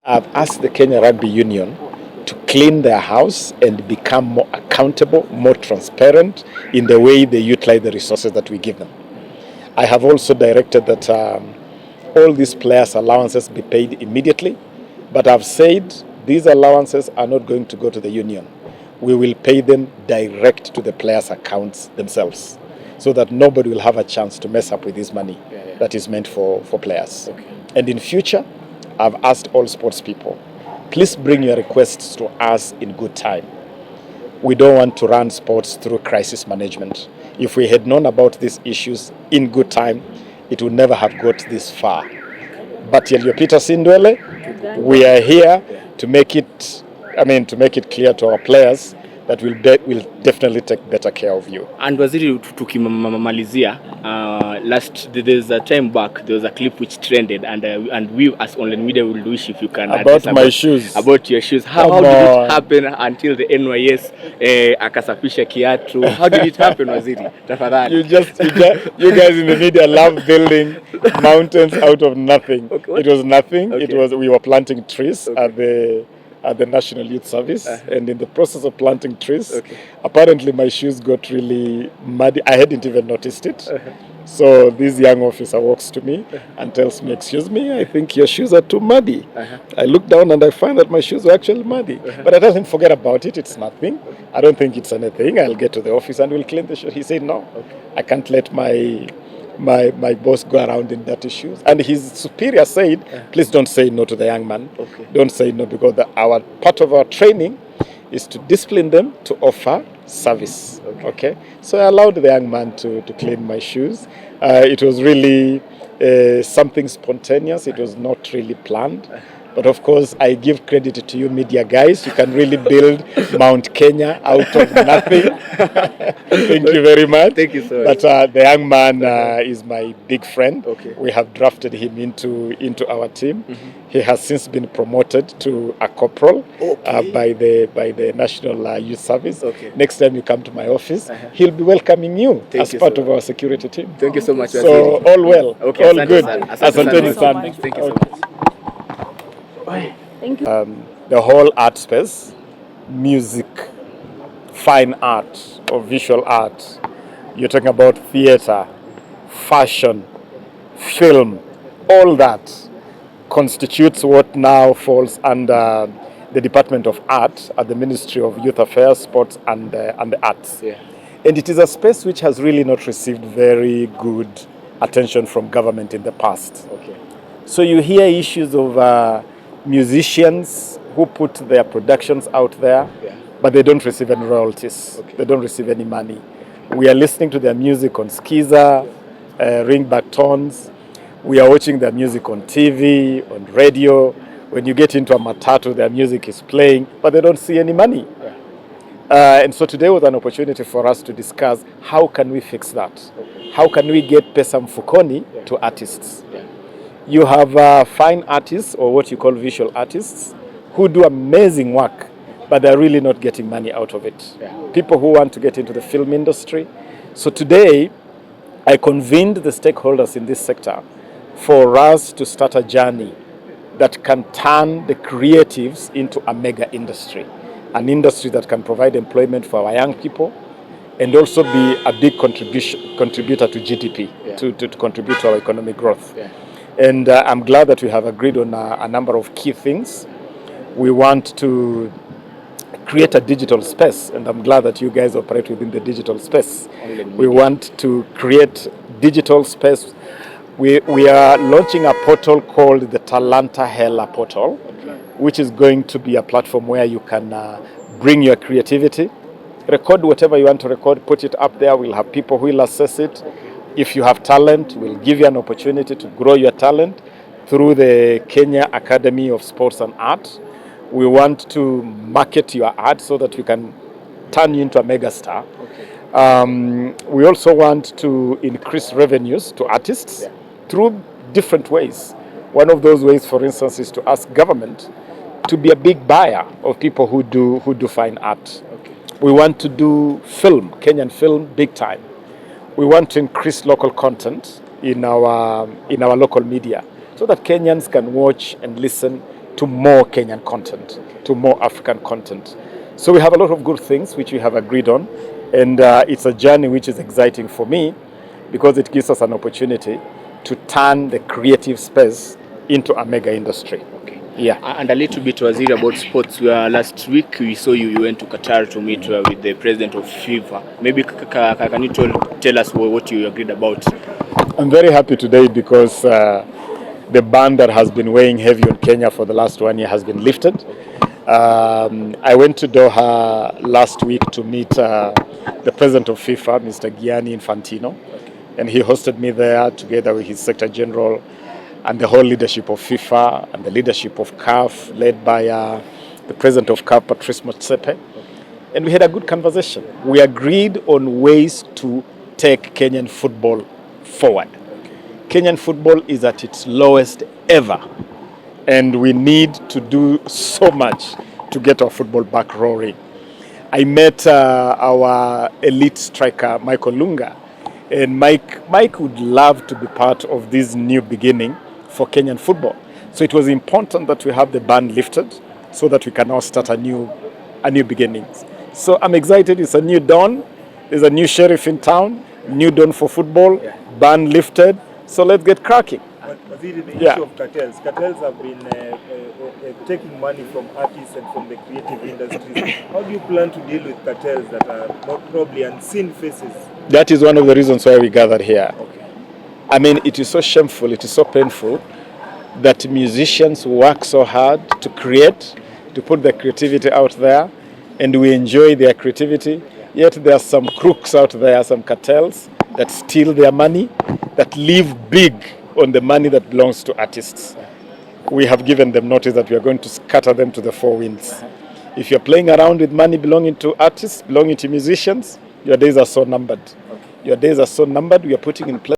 I've asked the Kenya Rugby Union to clean their house and become more accountable, more transparent in the way they utilize the resources that we give them. I have also directed that all these players' allowances be paid immediately, but I've said these allowances are not going to go to the union. We will pay them direct to the players' accounts themselves, so that nobody will have a chance to mess up with this money that is meant for players. Okay. And in future, I've asked all sports people, please bring your requests to us in good time. We don't want to run sports through crisis management. If we had known about these issues in good time, it would never have got this far. But Yaliyopita Sindwele, we are here to make it clear to our players that we'll definitely take better care of you. And waziri, tukimalizia, there's a time back, there was a clip which trended, and we as online media will wish if you can about my shoes. About your shoes. How did it happen until the NYS akasafisha kiatu? How did it happen, waziri? Tafadhali. You guys in the media love building mountains out of nothing. Okay, it was nothing. Okay. We were planting trees at the National Youth Service, and in the process of planting trees, apparently my shoes got really muddy. I hadn't even noticed it. So this young officer walks to me and tells me, excuse me, I think your shoes are too muddy. I look down and I find that my shoes were actually muddy. But I tell him, forget about it, it's nothing. I don't think it's anything. I'll get to the office and we'll clean the shoes. He said, no, I can't let my boss go around in dirty shoes. And his superior said, please don't say no to the young man. Don't say no, because part of our training is to discipline them to offer service. Okay. So I allowed the young man to clean my shoes. It was really something spontaneous. It was not really planned. But of course, I give credit to you media guys. You can really build Mount Kenya out of nothing. Thank you very much. Thank you so much. But the young man is my big friend. We have drafted him into our team. He has since been promoted to a corporal by the National Youth Service. Next time you come to my office, he'll be welcoming you as part of our security team. Thank you so much. So all well, all good. Asanteni sana. Thank you so much. Thank you. The whole art space, music, fine art or visual art, you're talking about theater, fashion, film, all that constitutes what now falls under the Department of Art at the Ministry of Youth Affairs, Sports and the Arts. And it is a space which has really not received very good attention from government in the past. So you hear issues of musicians who put their productions out there, but they don't receive any royalties. They don't receive any money. We are listening to their music on Skiza, ringback tones. We are watching their music on TV, on radio. When you get into a matatu, their music is playing, but they don't see any money. And so today was an opportunity for us to discuss how can we fix that? How can we get pesa mfukoni to artists? You have fine artists, or what you call visual artists, who do amazing work, but they're really not getting money out of it. People who want to get into the film industry. So today, I convened the stakeholders in this sector for us to start a journey that can turn the creatives into a mega industry, an industry that can provide employment for our young people and also be a big contributor to GDP, to contribute to our economic growth. And I'm glad that we have agreed on a number of key things. We want to create a digital space, and I'm glad that you guys operate within the digital space. We want to create digital space. We are launching a portal called the Talanta Hela portal, which is going to be a platform where you can bring your creativity, record whatever you want to record, put it up there. We'll have people who will assess it. If you have talent, we'll give you an opportunity to grow your talent through the Kenya Academy of Sports and Art. We want to market your art so that we can turn you into a megastar. We also want to increase revenues to artists through different ways. One of those ways, for instance, is to ask government to be a big buyer of people who do fine art. We want to do film, Kenyan film, big time. We want to increase local content in our local media so that Kenyans can watch and listen to more Kenyan content, to more African content. So we have a lot of good things which we have agreed on, and it's a journey which is exciting for me because it gives us an opportunity to turn the creative space into a mega industry. Okay. Yeah. And a little bit, Waziri, about sports. Last week we saw you went to Qatar to meet with the president of FIFA. Maybe can you tell us what you agreed about? I'm very happy today because the ban that has been weighing heavy on Kenya for the last 1 year has been lifted. I went to Doha last week to meet the president of FIFA, Mr. Gianni Infantino, and he hosted me there together with his Secretary General and the whole leadership of FIFA and the leadership of CAF, led by the president of CAF, Patrice Motsepe. And we had a good conversation. We agreed on ways to take Kenyan football forward. Kenyan football is at its lowest ever, and we need to do so much to get our football back roaring. I met our elite striker, Michael Lunga, and Mike would love to be part of this new beginning for Kenyan football. So it was important that we have the ban lifted so that we can now start a new beginning. So I'm excited. It's a new dawn. There's a new sheriff in town, new dawn for football, ban lifted. So let's get cracking. But the issue of cartels. Cartels have been taking money from artists and from the creative industries. How do you plan to deal with cartels that are not probably unseen faces? That is one of the reasons why we gathered here. Okay. I mean, it is so shameful, it is so painful that musicians work so hard to create, to put their creativity out there, and we enjoy their creativity. Yet there are some crooks out there, some cartels that steal their money, that live big on the money that belongs to artists. We have given them notice that we are going to scatter them to the four winds. If you're playing around with money belonging to artists, belonging to musicians, your days are so numbered. Your days are so numbered. We are putting in place